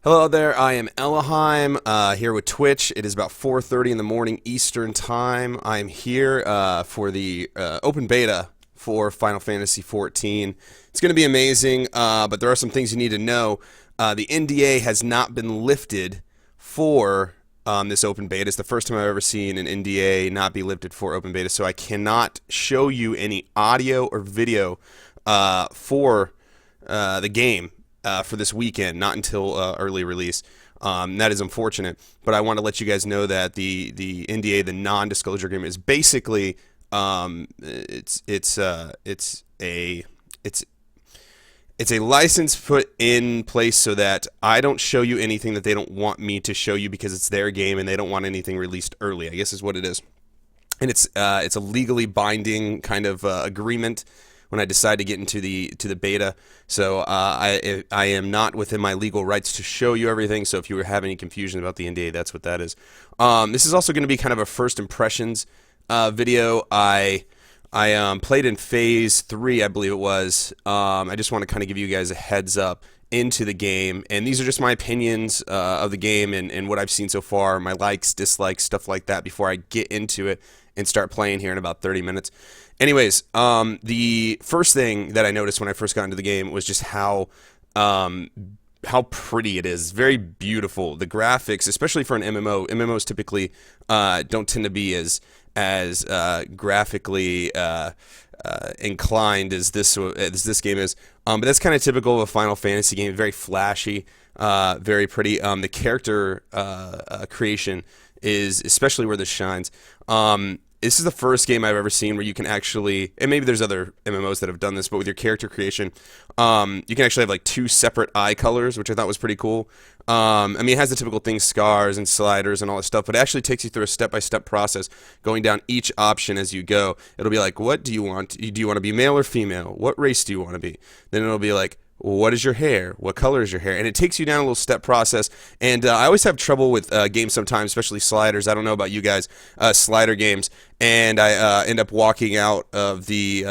Hello there, I am Ellohime, here with Twitch. It is about 4:30 in the morning Eastern Time. I am here for the open beta for Final Fantasy XIV. It's going to be amazing, but there are some things you need to know. The NDA has not been lifted for this open beta. It's the first time I've ever seen an NDA not be lifted for open beta, so I cannot show you any audio or video for the game for this weekend, not until early release. That is unfortunate, but I want to let you guys know that the NDA, the non-disclosure agreement, is basically it's a license put in place so that I don't show you anything that they don't want me to show you because it's their game and they don't want anything released early, I guess is what it is. And it's a legally binding kind of agreement when I decide to get into the beta. So I am not within my legal rights to show you everything. So if you have any confusion about the NDA, that's what that is. This is also going to be kind of a first impressions video. I played in Phase 3, I believe it was. I just want to kind of give you guys a heads up into the game, and these are just my opinions of the game and what I've seen so far, my likes, dislikes, stuff like that before I get into it and start playing here in about 30 minutes. Anyways, the first thing that I noticed when I first got into the game was just how pretty it is. Very beautiful. The graphics, especially for an MMO. MMOs typically don't tend to be as graphically inclined as this game is. But that's kind of typical of a Final Fantasy game. Very flashy, very pretty. The character creation is especially where this shines. This is the first game I've ever seen where you can actually, and maybe there's other MMOs that have done this, but with your character creation, you can actually have like two separate eye colors, which I thought was pretty cool. I mean, it has the typical things, scars and sliders and all that stuff, but it actually takes you through a step-by-step process, going down each option as you go. It'll be like, what do you want? Do you want to be male or female? What race do you want to be? Then it'll be like, what is your hair? What color is your hair? And it takes you down a little step process. And I always have trouble with games sometimes, especially sliders. I don't know about you guys, slider games. And I end up walking out of the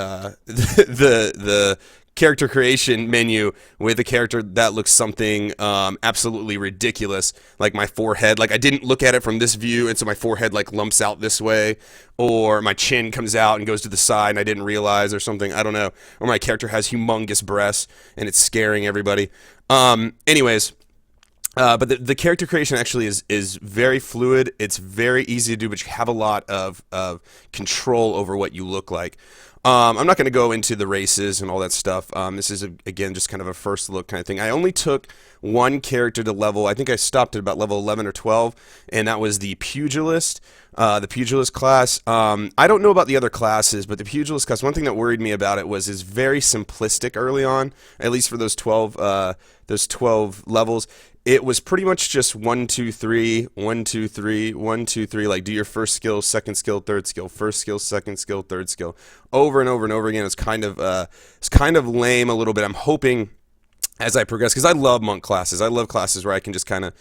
the character creation menu with a character that looks something absolutely ridiculous, like my forehead. Like I didn't look at it from this view, and so my forehead like lumps out this way, or my chin comes out and goes to the side and I didn't realize, or something. I don't know. Or my character has humongous breasts and it's scaring everybody. Anyways. But the character creation actually is very fluid. It's very easy to do, but you have a lot of control over what you look like. I'm not going to go into the races and all that stuff. This is, again, just kind of a first look kind of thing. I only took one character to level, I think I stopped at about level 11 or 12, and that was the Pugilist class. I don't know about the other classes, but the Pugilist class, one thing that worried me about it was it's very simplistic early on, at least for those 12 levels. It was pretty much just 1, 2, 3, 1, 2, 3, 1, 2, 3. Like do your first skill, second skill, third skill, first skill, second skill, third skill, over and over and over again. It's kind of lame a little bit. I'm hoping as I progress, because I love monk classes. I love classes where I can just kind of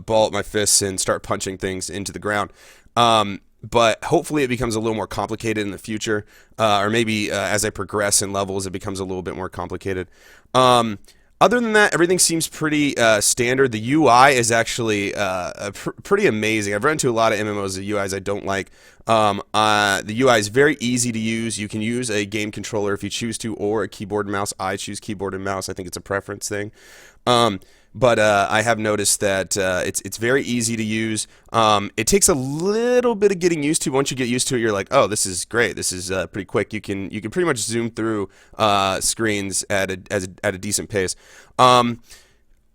ball up my fists and start punching things into the ground. But hopefully it becomes a little more complicated in the future, or maybe as I progress in levels, it becomes a little bit more complicated. Other than that, everything seems pretty standard. The UI is actually pretty amazing. I've run into a lot of MMOs, the UIs I don't like. The UI is very easy to use. You can use a game controller if you choose to, or a keyboard and mouse. I choose keyboard and mouse. I think it's a preference thing. But I have noticed that it's very easy to use. It takes a little bit of getting used to. Once you get used to it, you're like, oh, this is great. This is pretty quick. You can pretty much zoom through screens at a decent pace.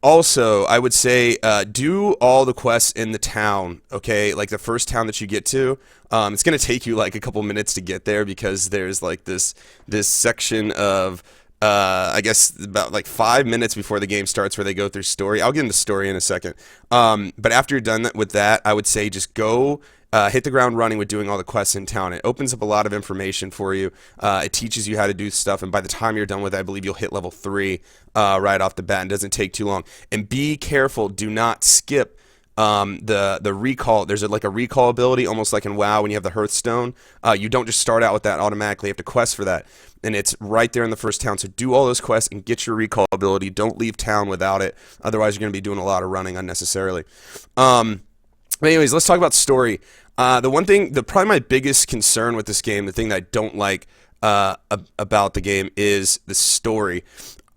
Also, I would say do all the quests in the town, okay? Like the first town that you get to, it's going to take you like a couple minutes to get there because there's like this section of I guess about like 5 minutes before the game starts where they go through story. I'll get into story in a second. But after you're done with that, I would say just go hit the ground running with doing all the quests in town. It opens up a lot of information for you. It teaches you how to do stuff, and by the time you're done with it, I believe you'll hit level 3 right off the bat. It doesn't take too long. And be careful. Do not skip The recall, there's like a recall ability, almost like in WoW when you have the Hearthstone. You don't just start out with that automatically. You have to quest for that, and it's right there in the first town. So do all those quests and get your recall ability. Don't leave town without it. Otherwise, you're going to be doing a lot of running unnecessarily. But anyways, let's talk about story. The one thing, probably my biggest concern with this game, the thing that I don't like about the game is the story.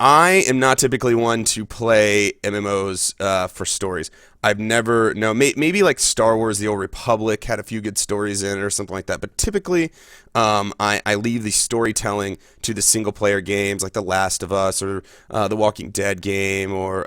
I am not typically one to play MMOs for stories. I've never, no, maybe like Star Wars: The Old Republic had a few good stories in it or something like that. But typically, I leave the storytelling to the single player games like The Last of Us or the Walking Dead game or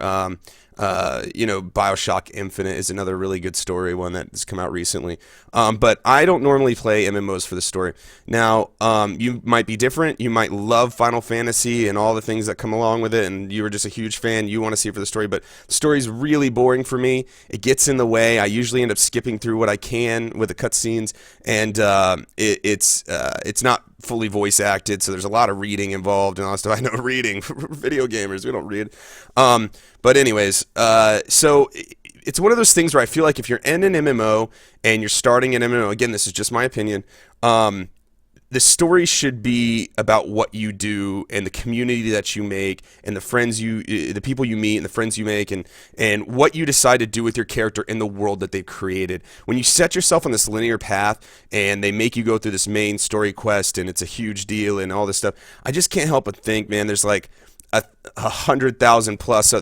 BioShock Infinite is another really good story, one that has come out recently. But I don't normally play MMOs for the story. Now, you might be different. You might love Final Fantasy and all the things that come along with it, and you were just a huge fan. You want to see it for the story, but the story's really boring for me. It gets in the way. I usually end up skipping through what I can with the cutscenes, and it's not fully voice acted, so there's a lot of reading involved and all that stuff. I know reading, video gamers, we don't read. But anyways, so it's one of those things where I feel like if you're in an MMO and you're starting an MMO, again, this is just my opinion, the story should be about what you do and the community that you make and the people you meet and the friends you make and what you decide to do with your character in the world that they've created. When you set yourself on this linear path and they make you go through this main story quest and it's a huge deal and all this stuff, I just can't help but think, man, there's like 100,000 plus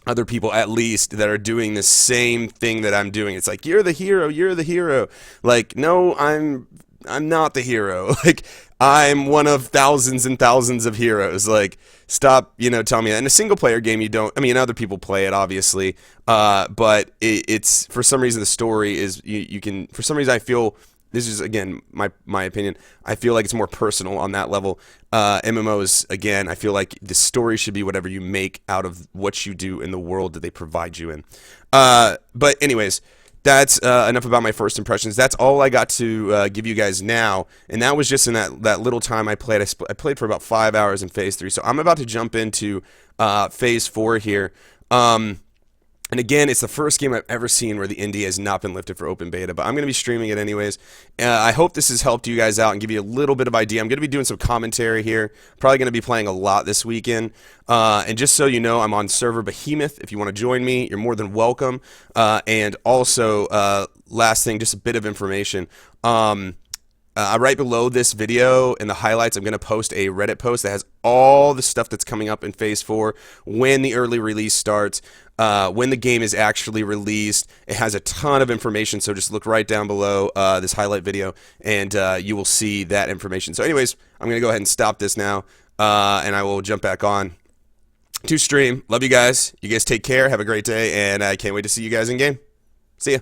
other people at least that are doing the same thing that I'm doing. It's like, you're the hero, you're the hero. Like, no, I'm not the hero. Like, I'm one of thousands and thousands of heroes. Like, stop, telling me that. In a single player game, other people play it, obviously. But it's, for some reason, the story is, for some reason, I feel, this is, again, my opinion, I feel like it's more personal on that level. MMOs, again, I feel like the story should be whatever you make out of what you do in the world that they provide you in. But anyways, that's enough about my first impressions. That's all I got to give you guys now, and that was just in that little time I played. I played for about 5 hours in Phase 3, so I'm about to jump into Phase 4 here. And again, it's the first game I've ever seen where the NDA has not been lifted for open beta, but I'm going to be streaming it anyways. I hope this has helped you guys out and give you a little bit of idea. I'm going to be doing some commentary here. Probably going to be playing a lot this weekend. And just so you know, I'm on server Behemoth. If you want to join me, you're more than welcome. And also, last thing, just a bit of information. Right below this video in the highlights, I'm going to post a Reddit post that has all the stuff that's coming up in Phase 4, when the early release starts, when the game is actually released. It has a ton of information, so just look right down below this highlight video, and you will see that information. So anyways, I'm going to go ahead and stop this now, and I will jump back on to stream. Love you guys. You guys take care. Have a great day, and I can't wait to see you guys in game. See ya.